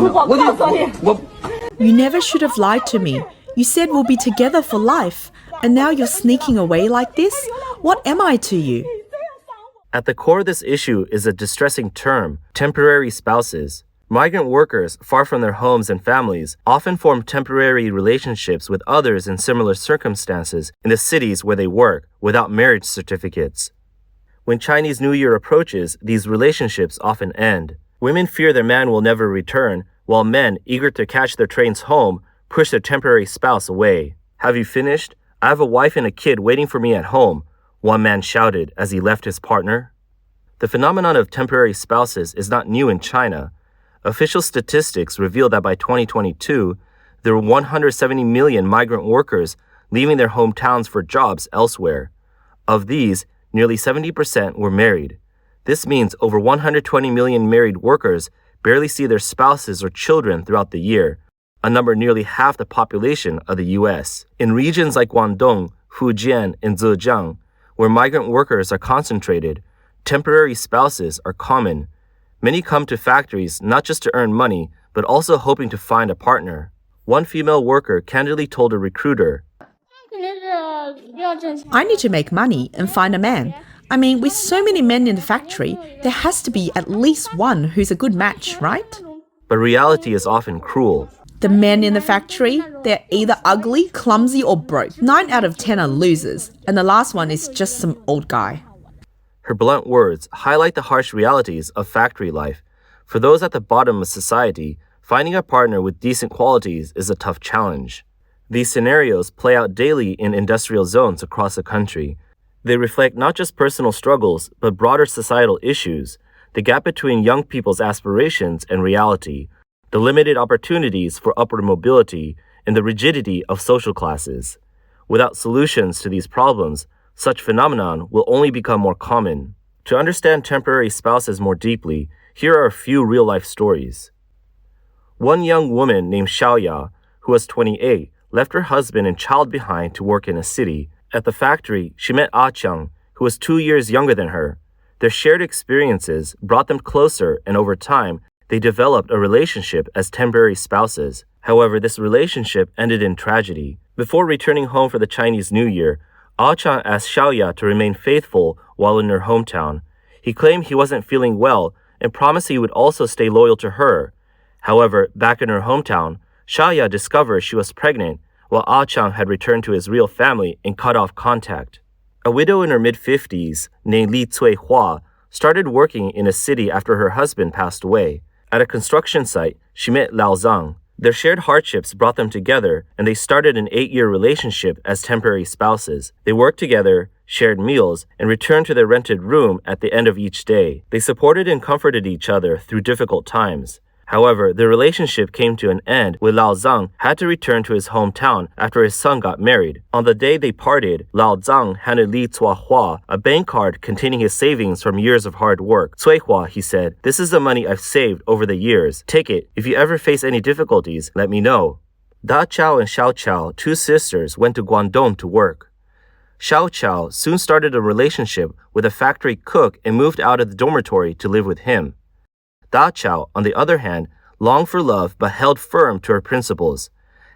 You never should have lied to me. You said we'll be together for life, and now you're sneaking away like this? What am I to you? At the core of this issue is a distressing term, temporary spouses. Migrant workers, far from their homes and families, often form temporary relationships with others in similar circumstances in the cities where they work, without marriage certificates. When Chinese New Year approaches, these relationships often end. Women fear their man will never return, while men, eager to catch their trains home, push their temporary spouse away. "Have you finished? I have a wife and a kid waiting for me at home," one man shouted as he left his partner. The phenomenon of temporary spouses is not new in China. Official statistics reveal that by 2022, there were 170 million migrant workers leaving their hometowns for jobs elsewhere. Of these, nearly 70% were married. This means over 120 million married workers barely see their spouses or children throughout the year, a number nearly half the population of the U.S. In regions like Guangdong, Fujian, and Zhejiang, where migrant workers are concentrated, temporary spouses are common. Many come to factories not just to earn money, but also hoping to find a partner. One female worker candidly told a recruiter, I need to make money and find a man. I mean, with so many men in the factory, there has to be at least one who's a good match, right? But reality is often cruel. The men in the factory, they're either ugly, clumsy, or broke. 9 out of 10 are losers, and the last one is just some old guy. Her blunt words highlight the harsh realities of factory life. For those at the bottom of society, finding a partner with decent qualities is a tough challenge. These scenarios play out daily in industrial zones across the country. They reflect not just personal struggles, but broader societal issues, the gap between young people's aspirations and reality, the limited opportunities for upward mobility, and the rigidity of social classes. Without solutions to these problems, such phenomenon will only become more common. To understand temporary spouses more deeply, here are a few real-life stories. One young woman named Xiaoya, who was 28, left her husband and child behind to work in a city. At the factory, she met Ah Chang, who was 2 years younger than her. Their shared experiences brought them closer, and over time, they developed a relationship as temporary spouses. However, this relationship ended in tragedy. Before returning home for the Chinese New Year, Ah Chang asked Xiaoya to remain faithful while in her hometown. He claimed he wasn't feeling well and promised he would also stay loyal to her. However, back in her hometown, Xiaoya discovered she was pregnant, while Ah Chang had returned to his real family and cut off contact. A widow in her mid-50s, named Li Cui-hua, started working in a city after her husband passed away. At a construction site, she met Lao Zhang. Their shared hardships brought them together, and they started an 8-year relationship as temporary spouses. They worked together, shared meals, and returned to their rented room at the end of each day. They supported and comforted each other through difficult times. However, the relationship came to an end when Lao Zhang had to return to his hometown after his son got married. On the day they parted, Lao Zhang handed Li Cui-hua a bank card containing his savings from years of hard work. "Cui-hua," he said, "this is the money I've saved over the years. Take it. If you ever face any difficulties, let me know." Da Chao and Xiao Chao, two sisters, went to Guangdong to work. Xiao Chao soon started a relationship with a factory cook and moved out of the dormitory to live with him. Da Chao, on the other hand, longed for love but held firm to her principles.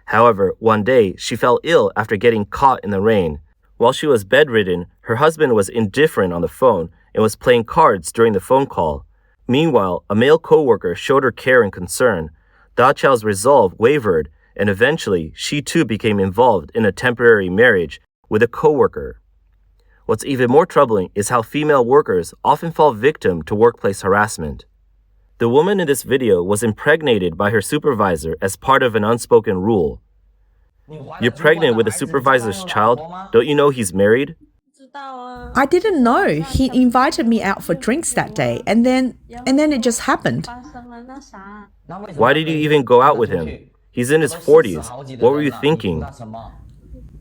However, one day, she fell ill after getting caught in the rain. While she was bedridden, her husband was indifferent on the phone and was playing cards during the phone call. Meanwhile, a male co-worker showed her care and concern. Da Chao's resolve wavered, and eventually, she too became involved in a temporary marriage with a co-worker. What's even more troubling is how female workers often fall victim to workplace harassment. The woman in this video was impregnated by her supervisor as part of an unspoken rule. You're pregnant with the supervisor's child? Don't you know he's married? I didn't know. He invited me out for drinks that day, and then it just happened. Why did you even go out with him? He's in his 40s. What were you thinking?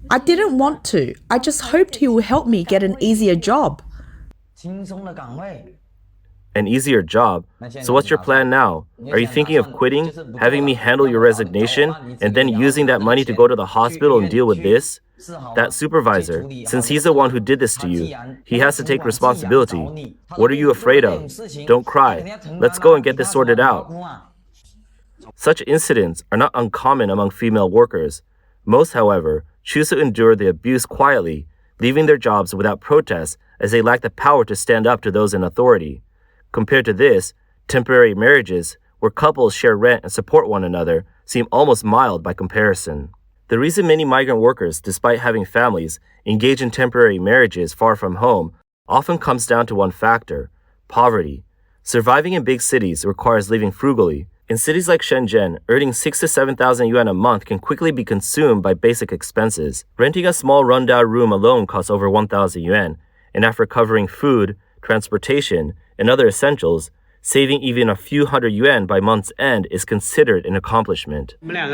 I didn't want to. I just hoped he would help me get an easier job. An easier job? So what's your plan now? Are you thinking of quitting, having me handle your resignation, and then using that money to go to the hospital and deal with this? That supervisor, since he's the one who did this to you, he has to take responsibility. What are you afraid of? Don't cry. Let's go and get this sorted out. Such incidents are not uncommon among female workers. Most, however, choose to endure the abuse quietly, leaving their jobs without protest as they lack the power to stand up to those in authority. Compared to this, temporary marriages, where couples share rent and support one another, seem almost mild by comparison. The reason many migrant workers, despite having families, engage in temporary marriages far from home often comes down to one factor: poverty. Surviving in big cities requires living frugally. In cities like Shenzhen, earning 6,000 to 7,000 yuan a month can quickly be consumed by basic expenses. Renting a small rundown room alone costs over 1,000 yuan, and after covering food, transportation, and other essentials, saving even a few hundred yuan by month's end is considered an accomplishment. Between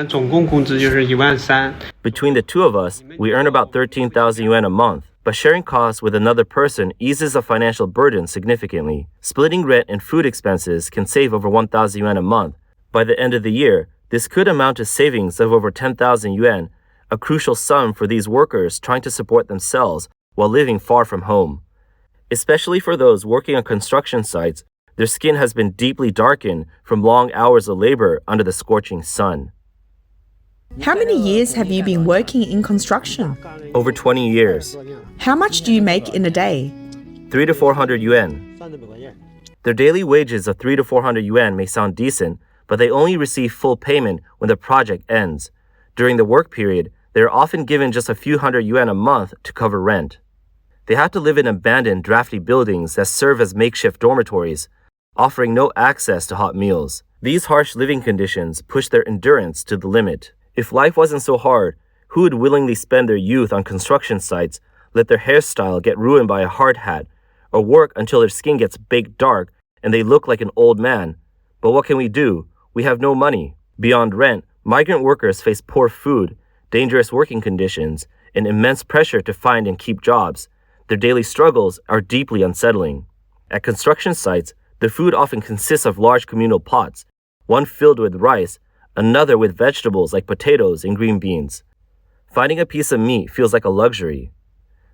the two of us, we earn about 13,000 yuan a month, but sharing costs with another person eases the financial burden significantly. Splitting rent and food expenses can save over 1,000 yuan a month. By the end of the year, this could amount to savings of over 10,000 yuan, a crucial sum for these workers trying to support themselves while living far from home. Especially for those working on construction sites, their skin has been deeply darkened from long hours of labor under the scorching sun. How many years have you been working in construction? Over 20 years. How much do you make in a day? 300 to 400 yuan. Their daily wages of 300 to 400 yuan may sound decent, but they only receive full payment when the project ends. During the work period, they are often given just a few hundred yuan a month to cover rent. They have to live in abandoned, drafty buildings that serve as makeshift dormitories, offering no access to hot meals. These harsh living conditions push their endurance to the limit. If life wasn't so hard, who would willingly spend their youth on construction sites, let their hairstyle get ruined by a hard hat, or work until their skin gets baked dark and they look like an old man? But what can we do? We have no money. Beyond rent, migrant workers face poor food, dangerous working conditions, and immense pressure to find and keep jobs. Their daily struggles are deeply unsettling. At construction sites, the food often consists of large communal pots, one filled with rice, another with vegetables like potatoes and green beans. Finding a piece of meat feels like a luxury.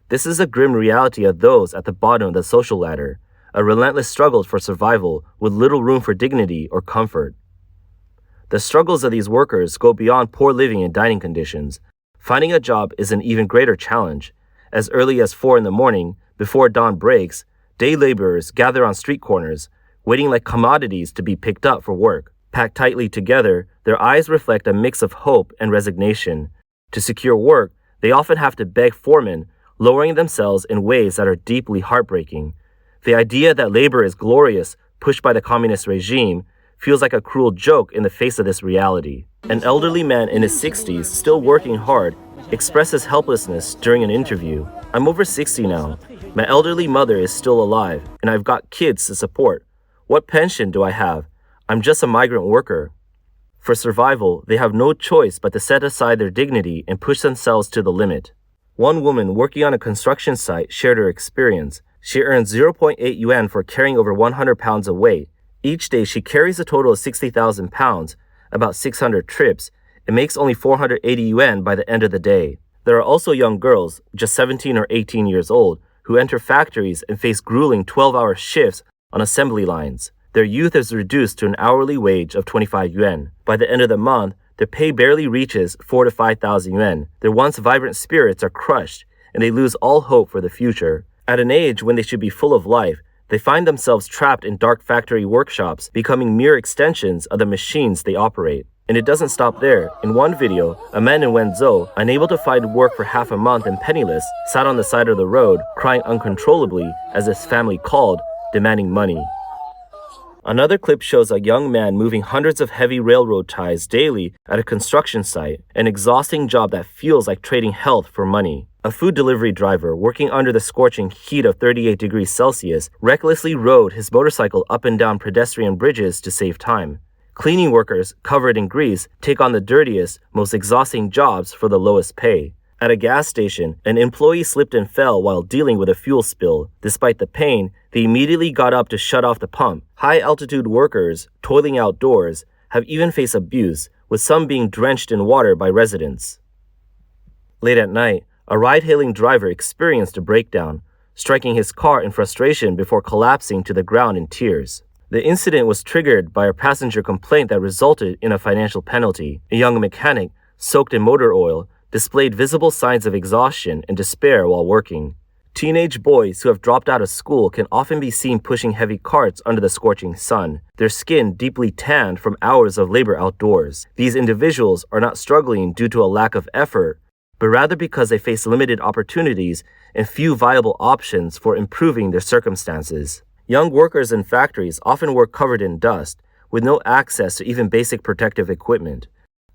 This is a grim reality of those at the bottom of the social ladder, a relentless struggle for survival with little room for dignity or comfort. The struggles of these workers go beyond poor living and dining conditions. Finding a job is an even greater challenge. As early as 4 in the morning, before dawn breaks, day laborers gather on street corners, waiting like commodities to be picked up for work. Packed tightly together, their eyes reflect a mix of hope and resignation. To secure work, they often have to beg foremen, lowering themselves in ways that are deeply heartbreaking. The idea that labor is glorious, pushed by the communist regime, feels like a cruel joke in the face of this reality. An elderly man in his 60s, still working hard, expresses helplessness during an interview. "I'm over 60 now. My elderly mother is still alive, and I've got kids to support. What pension do I have? I'm just a migrant worker." For survival, they have no choice but to set aside their dignity and push themselves to the limit. One woman working on a construction site shared her experience. She earns 0.8 yuan for carrying over 100 pounds of weight. Each day she carries a total of 60,000 pounds, about 600 trips, and makes only 480 yuan by the end of the day. There are also young girls, just 17 or 18 years old, who enter factories and face grueling 12-hour shifts on assembly lines. Their youth is reduced to an hourly wage of 25 yuan. By the end of the month, their pay barely reaches 4,000 to 5,000 yuan. Their once vibrant spirits are crushed, and they lose all hope for the future. At an age when they should be full of life, they find themselves trapped in dark factory workshops, becoming mere extensions of the machines they operate. And it doesn't stop there. In one video, a man in Wenzhou, unable to find work for half a month and penniless, sat on the side of the road, crying uncontrollably as his family called, demanding money. Another clip shows a young man moving hundreds of heavy railroad ties daily at a construction site, an exhausting job that feels like trading health for money. A food delivery driver, working under the scorching heat of 38 degrees Celsius, recklessly rode his motorcycle up and down pedestrian bridges to save time. Cleaning workers, covered in grease, take on the dirtiest, most exhausting jobs for the lowest pay. At a gas station, an employee slipped and fell while dealing with a fuel spill. Despite the pain, they immediately got up to shut off the pump. High-altitude workers, toiling outdoors, have even faced abuse, with some being drenched in water by residents. Late at night, a ride-hailing driver experienced a breakdown, striking his car in frustration before collapsing to the ground in tears. The incident was triggered by a passenger complaint that resulted in a financial penalty. A young mechanic, soaked in motor oil, displayed visible signs of exhaustion and despair while working. Teenage boys who have dropped out of school can often be seen pushing heavy carts under the scorching sun, their skin deeply tanned from hours of labor outdoors. These individuals are not struggling due to a lack of effort, but rather because they face limited opportunities and few viable options for improving their circumstances. Young workers in factories often work covered in dust, with no access to even basic protective equipment.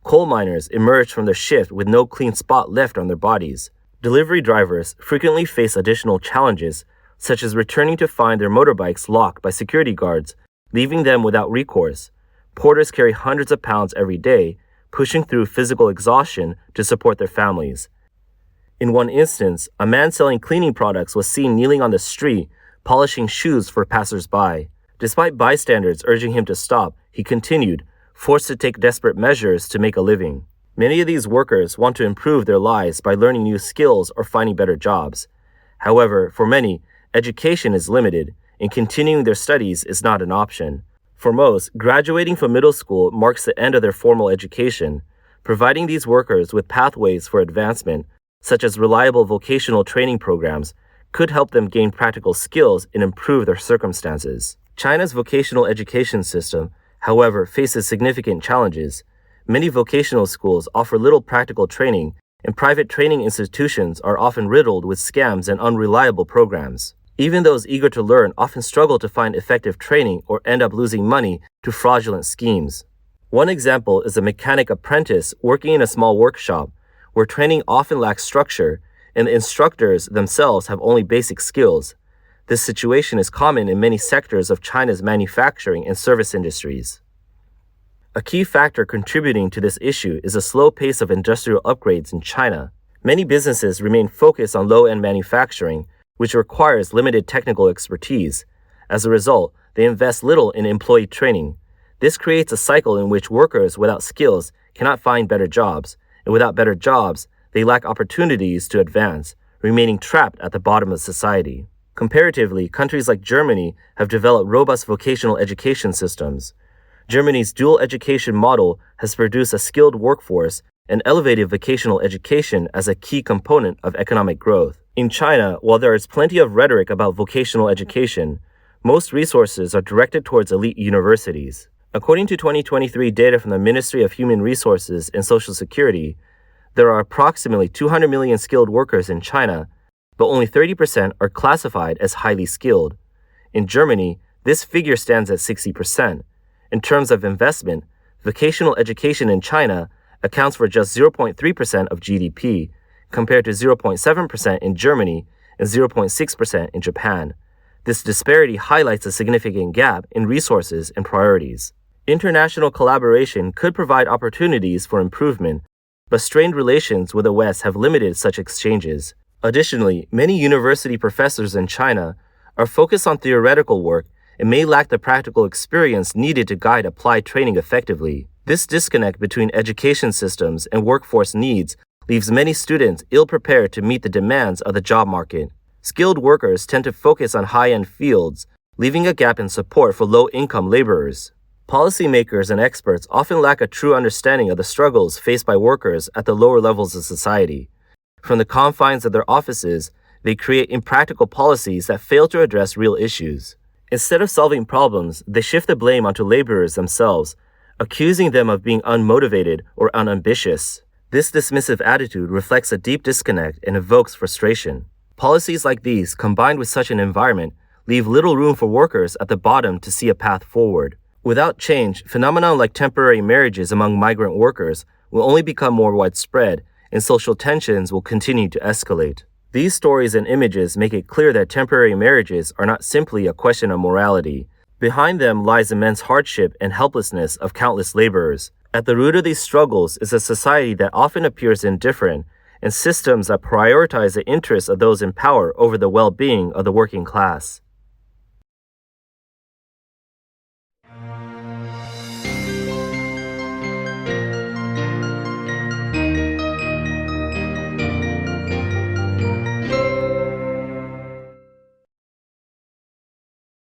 Coal miners emerge from their shift with no clean spot left on their bodies. Delivery drivers frequently face additional challenges, such as returning to find their motorbikes locked by security guards, leaving them without recourse. Porters carry hundreds of pounds every day, pushing through physical exhaustion to support their families. In one instance, a man selling cleaning products was seen kneeling on the street, polishing shoes for passers-by. Despite bystanders urging him to stop, he continued, forced to take desperate measures to make a living. Many of these workers want to improve their lives by learning new skills or finding better jobs. However, for many, education is limited, and continuing their studies is not an option. For most, graduating from middle school marks the end of their formal education. Providing these workers with pathways for advancement, such as reliable vocational training programs, could help them gain practical skills and improve their circumstances. China's vocational education system, however, faces significant challenges. Many vocational schools offer little practical training, and private training institutions are often riddled with scams and unreliable programs. Even those eager to learn often struggle to find effective training or end up losing money to fraudulent schemes. One example is a mechanic apprentice working in a small workshop, where training often lacks structure, and the instructors themselves have only basic skills. This situation is common in many sectors of China's manufacturing and service industries. A key factor contributing to this issue is the slow pace of industrial upgrades in China. Many businesses remain focused on low-end manufacturing, which requires limited technical expertise. As a result, they invest little in employee training. This creates a cycle in which workers without skills cannot find better jobs, and without better jobs, they lack opportunities to advance, remaining trapped at the bottom of society. Comparatively, countries like Germany have developed robust vocational education systems. Germany's dual education model has produced a skilled workforce and elevated vocational education as a key component of economic growth. In China, while there is plenty of rhetoric about vocational education, most resources are directed towards elite universities. According to 2023 data from the Ministry of Human Resources and Social Security, there are approximately 200 million skilled workers in China, but only 30% are classified as highly skilled. In Germany, this figure stands at 60%. In terms of investment, vocational education in China accounts for just 0.3% of GDP, compared to 0.7% in Germany and 0.6% in Japan. This disparity highlights a significant gap in resources and priorities. International collaboration could provide opportunities for improvement, but strained relations with the West have limited such exchanges. Additionally, many university professors in China are focused on theoretical work and may lack the practical experience needed to guide applied training effectively. This disconnect between education systems and workforce needs leaves many students ill-prepared to meet the demands of the job market. Skilled workers tend to focus on high-end fields, leaving a gap in support for low-income laborers. Policymakers and experts often lack a true understanding of the struggles faced by workers at the lower levels of society. From the confines of their offices, they create impractical policies that fail to address real issues. Instead of solving problems, they shift the blame onto laborers themselves, accusing them of being unmotivated or unambitious. This dismissive attitude reflects a deep disconnect and evokes frustration. Policies like these, combined with such an environment, leave little room for workers at the bottom to see a path forward. Without change, phenomena like temporary marriages among migrant workers will only become more widespread, and social tensions will continue to escalate. These stories and images make it clear that temporary marriages are not simply a question of morality. Behind them lies immense hardship and helplessness of countless laborers. At the root of these struggles is a society that often appears indifferent, and systems that prioritize the interests of those in power over the well-being of the working class.